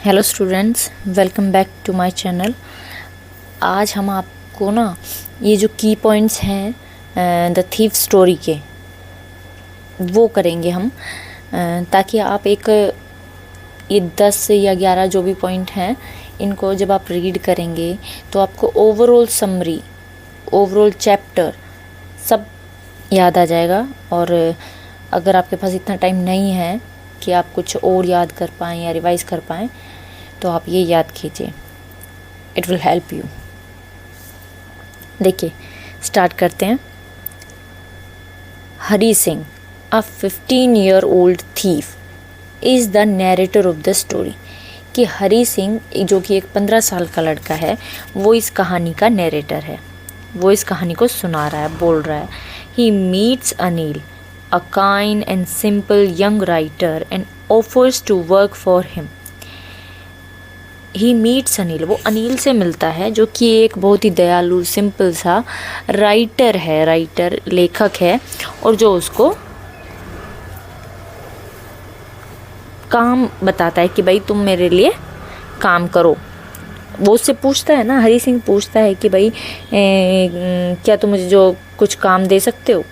Hello students, welcome back to my channel. आज हम आपको ना ये जो की पॉइंट्स हैं द थीफ स्टोरी के वो करेंगे हम, ताकि आप एक ये 10 या 11 जो भी पॉइंट हैं इनको जब आप रीड करेंगे तो आपको ओवरऑल समरी, ओवरऑल चैप्टर सब याद आ जाएगा। और अगर आपके पास इतना टाइम नहीं है कि आप कुछ और याद कर पाएँ या रिवाइज कर पाएँ तो आप ये याद कीजिए, इट विल हेल्प यू। देखिए, स्टार्ट करते हैं। हरी सिंह, अ 15-year-old thief, is the narrator of the story. कि हरी सिंह जो कि एक 15 साल का लड़का है, वो इस कहानी का नैरेटर है, वो इस कहानी को सुना रहा है, बोल रहा है। He meets Anil, a kind and simple young writer, and offers to work for him. He meets Anil, वो अनिल से मिलता है जो कि एक बहुत ही दयालु सिंपल सा राइटर है, राइटर लेखक है, और जो उसको काम बताता है कि भाई तुम मेरे लिए काम करो। वो उससे पूछता है ना, हरी सिंह पूछता है कि भाई क्या तुम मुझे जो कुछ काम दे सकते हो।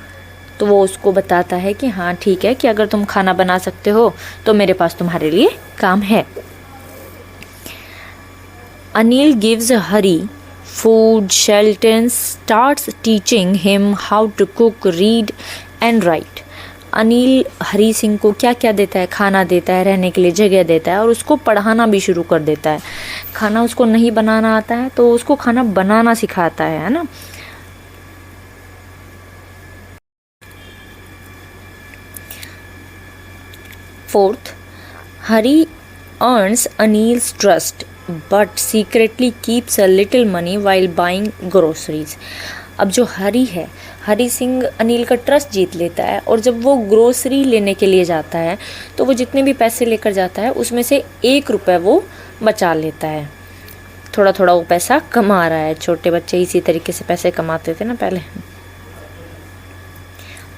तो वो उसको बताता है कि हाँ ठीक है, कि अगर तुम खाना बना सकते हो तो मेरे पास तुम्हारे लिए काम है। Anil gives Hari food, shelter, and starts teaching him how to cook, read and write. Anil हरी सिंह को क्या क्या देता है? खाना देता है, रहने के लिए जगह देता है, और उसको पढ़ाना भी शुरू कर देता है। खाना उसको नहीं बनाना आता है तो उसको खाना बनाना सिखाता है ना। Fourth, Hari earns Anil's trust but secretly keeps a little money while buying groceries. अब जो हरी है, हरी सिंह अनिल का ट्रस्ट जीत लेता है, और जब वो ग्रोसरी लेने के लिए जाता है तो वो जितने भी पैसे लेकर जाता है उसमें से 1 रुपये वो बचा लेता है। थोड़ा थोड़ा वो पैसा कमा रहा है। छोटे बच्चे इसी तरीके से पैसे कमाते थे ना पहले।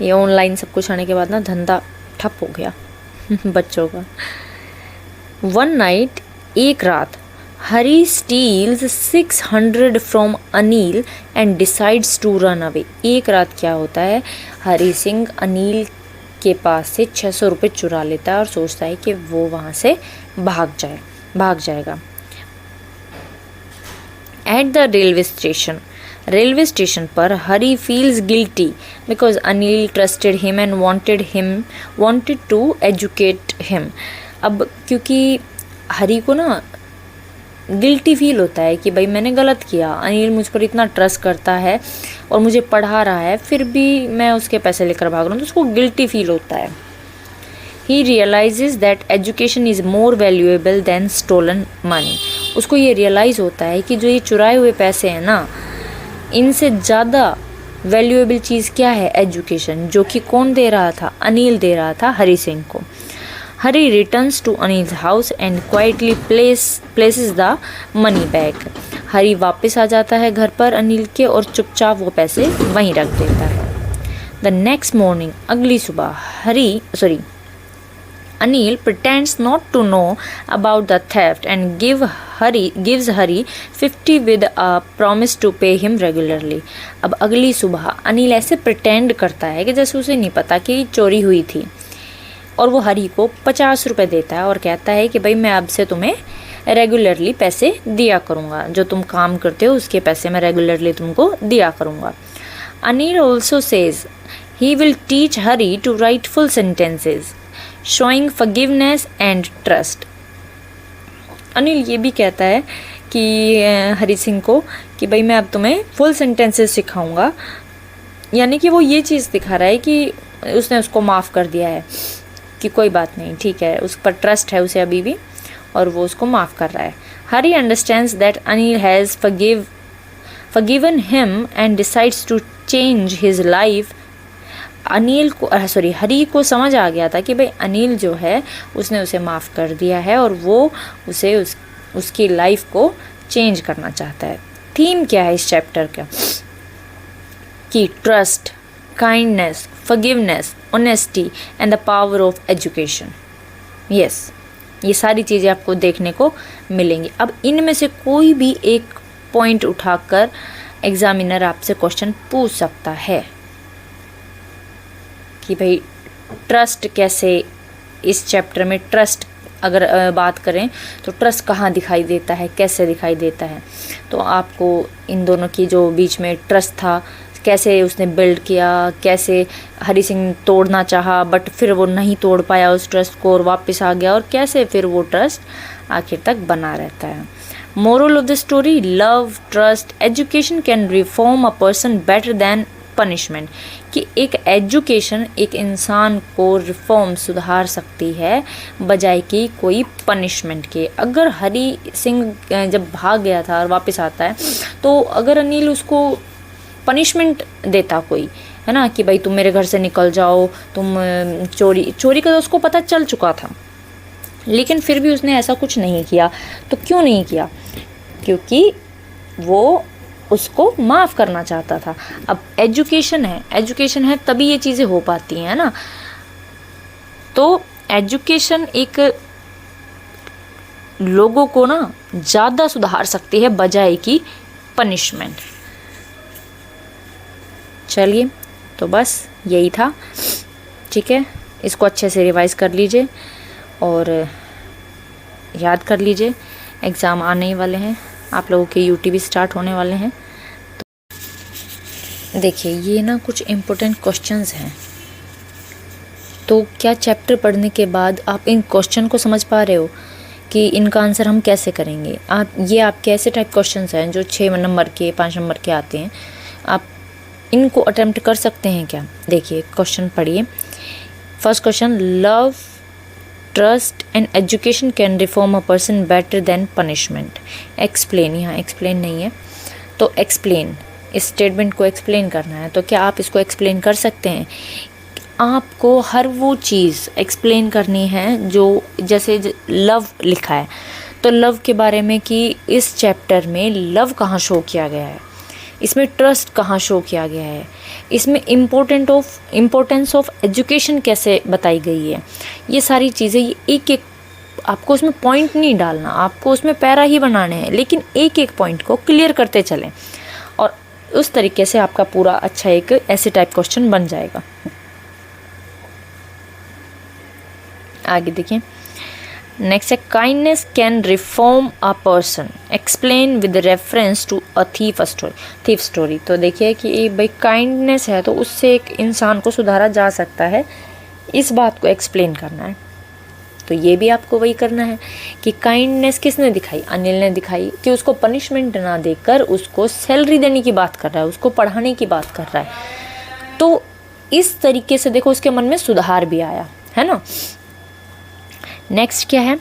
ये ऑनलाइन सब कुछ आने के बाद ना धंधा ठप हो गया बच्चों का। वन नाइट, एक रात, Hari steals 600 from Anil and decides to run away. एक रात क्या होता है, हरी सिंह अनिल के पास से 600 रुपये चुरा लेता है और सोचता है कि वो वहाँ से भाग जाएगा। एट द रेलवे स्टेशन पर Hari feels guilty because Anil trusted him and wanted to educate him. अब क्योंकि हरी को ना गिल्टी फील होता है कि भाई मैंने गलत किया, अनिल मुझ पर इतना ट्रस्ट करता है और मुझे पढ़ा रहा है, फिर भी मैं उसके पैसे लेकर भाग रहा हूँ, तो उसको गिल्टी फील होता है। He realizes that education is more valuable than stolen money. उसको ये रियलाइज़ होता है कि जो ये चुराए हुए पैसे हैं ना, इनसे ज़्यादा वैल्यूएबल चीज़ क्या है? एजुकेशन, जो कि कौन दे रहा था? अनिल दे रहा था हरी सिंह को। Hari returns to Anil's house and quietly places the money bag. Hari वापस आ जाता है घर पर अनिल के, और चुपचाप वो पैसे वहीं रख देता है। द नेक्स्ट मॉर्निंग, अगली सुबह, Anil pretends not to know about the theft and gives Hari 50 with a promise to pay him regularly. अब अगली सुबह अनिल ऐसे pretend करता है कि जैसे उसे नहीं पता कि चोरी हुई थी, और वो हरी को 50 रुपये देता है और कहता है कि भाई मैं अब से तुम्हें रेगुलरली पैसे दिया करूँगा, जो तुम काम करते हो उसके पैसे मैं रेगुलरली तुमको दिया करूँगा। Anil also says he will teach Hari to write full sentences showing forgiveness and trust. Anil ये भी कहता है कि हरी सिंह को कि भाई मैं अब तुम्हें फुल सेंटेंसेस सिखाऊंगा, यानी कि वो ये चीज़ दिखा रहा है कि उसने उसको माफ़ कर दिया है, कि कोई बात नहीं, ठीक है, उस पर ट्रस्ट है उसे अभी भी, और वो उसको माफ़ कर रहा है। Hari understands that Anil has forgiven him and decides to change his life. Hari को समझ आ गया था कि भाई अनिल जो है उसने उसे माफ़ कर दिया है और वो उसे उसकी लाइफ को चेंज करना चाहता है। थीम क्या है इस चैप्टर का? कि trust, kindness, forgiveness, honesty and the power of education. Yes, ये सारी चीज़ें आपको देखने को मिलेंगी। अब इनमें से कोई भी एक पॉइंट उठाकर एग्जामिनर आपसे क्वेश्चन पूछ सकता है कि भाई ट्रस्ट कैसे, इस चैप्टर में ट्रस्ट अगर बात करें तो ट्रस्ट कहाँ दिखाई देता है, कैसे दिखाई देता है। तो आपको इन दोनों की जो बीच में ट्रस्ट था, कैसे उसने बिल्ड किया, कैसे हरी सिंह तोड़ना चाहा बट फिर वो नहीं तोड़ पाया उस ट्रस्ट को और वापस आ गया, और कैसे फिर वो ट्रस्ट आखिर तक बना रहता है। Moral of the story, love, trust, education can reform a person better than punishment, कि एक एजुकेशन एक इंसान को रिफॉर्म सुधार सकती है बजाय कि कोई पनिशमेंट के। अगर हरी सिंह जब भाग गया था और वापस आता है तो अगर अनिल उसको पनिशमेंट देता कोई, है ना, कि भाई तुम मेरे घर से निकल जाओ, तुम चोरी का तो उसको पता चल चुका था, लेकिन फिर भी उसने ऐसा कुछ नहीं किया। तो क्यों नहीं किया? क्योंकि वो उसको माफ़ करना चाहता था। अब एजुकेशन है तभी ये चीज़ें हो पाती हैं, है ना। तो एजुकेशन एक लोगों को ना ज़्यादा सुधार सकती है बजाय कि पनिशमेंट। चलिए, तो बस यही था, ठीक है। इसको अच्छे से रिवाइज कर लीजिए और याद कर लीजिए, एग्ज़ाम आने ही वाले हैं, आप लोगों के यूटी भी स्टार्ट होने वाले हैं। तो देखिए, ये ना कुछ इम्पोर्टेंट क्वेश्चंस हैं। तो क्या चैप्टर पढ़ने के बाद आप इन क्वेश्चन को समझ पा रहे हो कि इनका आंसर हम कैसे करेंगे? ये आपके ऐसे टाइप क्वेश्चंस हैं जो 6 नंबर के 5 नंबर के आते हैं, आप इनको अटेम्प्ट कर सकते हैं क्या? देखिए, क्वेश्चन पढ़िए। First question, love, trust and education can reform a person better than punishment. Explain, यहाँ एक्सप्लेन नहीं है तो एक्सप्लेन, इस स्टेटमेंट को एक्सप्लेन करना है। तो क्या आप इसको एक्सप्लेन कर सकते हैं? आपको हर वो चीज़ एक्सप्लेन करनी है जो, जैसे लव लिखा है तो लव के बारे में कि इस चैप्टर में लव कहाँ शो किया गया है, इसमें ट्रस्ट कहाँ शो किया गया है, इसमें इम्पोर्टेंस ऑफ एजुकेशन कैसे बताई गई है। ये सारी चीज़ें, ये एक एक, आपको उसमें पॉइंट नहीं डालना, आपको उसमें पैरा ही बनाने हैं, लेकिन एक एक पॉइंट को क्लियर करते चलें और उस तरीके से आपका पूरा अच्छा एक ऐसे टाइप क्वेश्चन बन जाएगा। आगे देखिए, नेक्स्ट है, kindness can reform a person, explain with reference to a thief story. तो देखिए कि भाई काइंडनेस है तो उससे एक इंसान को सुधारा जा सकता है, इस बात को एक्सप्लेन करना है। तो ये भी आपको वही करना है कि काइंडनेस किसने दिखाई? अनिल ने दिखाई, कि उसको पनिशमेंट ना देकर उसको सैलरी देने की बात कर रहा है, उसको पढ़ाने की बात कर रहा है। तो इस तरीके से देखो उसके मन में सुधार भी आया, है ना। नेक्स्ट क्या है,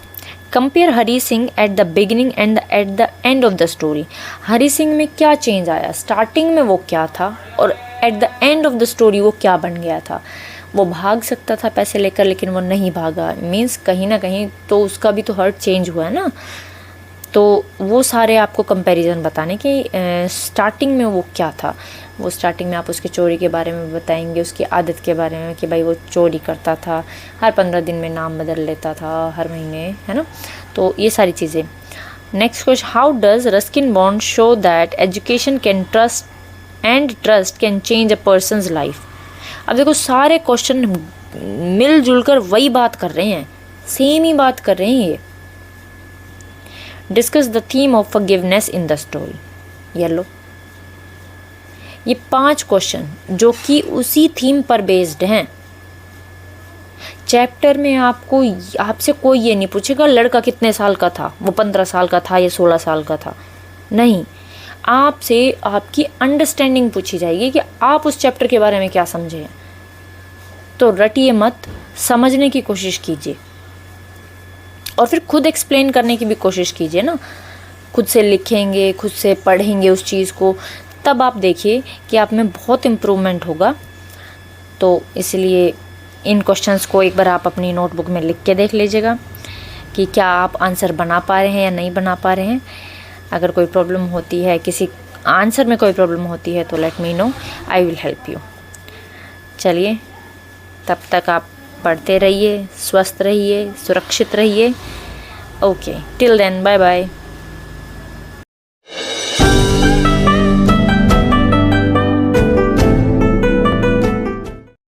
compare Hari Singh at the beginning and at the end of the story. Hari Singh में क्या चेंज आया, स्टार्टिंग में वो क्या था और eight the end of the story वो क्या बन गया था। वो भाग सकता था पैसे लेकर, लेकिन वो नहीं भागा, मीन्स कहीं ना कहीं तो उसका भी तो हर्ट चेंज हुआ है ना। तो वो सारे आपको कंपैरिजन बताने कि स्टार्टिंग में वो क्या था। वो स्टार्टिंग में आप उसके चोरी के बारे में बताएंगे, उसकी आदत के बारे में कि भाई वो चोरी करता था, हर 15 दिन में नाम बदल लेता था, हर महीने, है ना। तो ये सारी चीज़ें। Next question, how does Ruskin bond show that education can trust can change a person's life. अब देखो, सारे क्वेश्चन मिलजुल कर वही बात कर रहे हैं, सेम ही बात कर रहे हैं ये। Discuss the theme of forgiveness in the story. Yellow, ये 5 क्वेश्चन जो कि उसी थीम पर बेस्ड हैं। चैप्टर में आपसे कोई ये नहीं पूछेगा लड़का कितने साल का था, वो 15 साल का था या 16 साल का था, नहीं। आपसे आपकी अंडरस्टैंडिंग पूछी जाएगी कि आप उस चैप्टर के बारे में क्या समझे हैं। तो रटिए मत, समझने की कोशिश कीजिए और फिर खुद एक्सप्लेन करने की भी कोशिश कीजिए ना। खुद से लिखेंगे, खुद से पढ़ेंगे उस चीज़ को, तब आप देखिए कि आप में बहुत इम्प्रूवमेंट होगा। तो इसलिए इन क्वेश्चंस को एक बार आप अपनी नोटबुक में लिख के देख लीजिएगा कि क्या आप आंसर बना पा रहे हैं या नहीं बना पा रहे हैं। अगर कोई प्रॉब्लम होती है, किसी आंसर में कोई प्रॉब्लम होती है तो let me know, I will help you. चलिए, तब तक आप पढ़ते रहिए, स्वस्थ रहिए, सुरक्षित रहिए। Okay, till then, bye bye.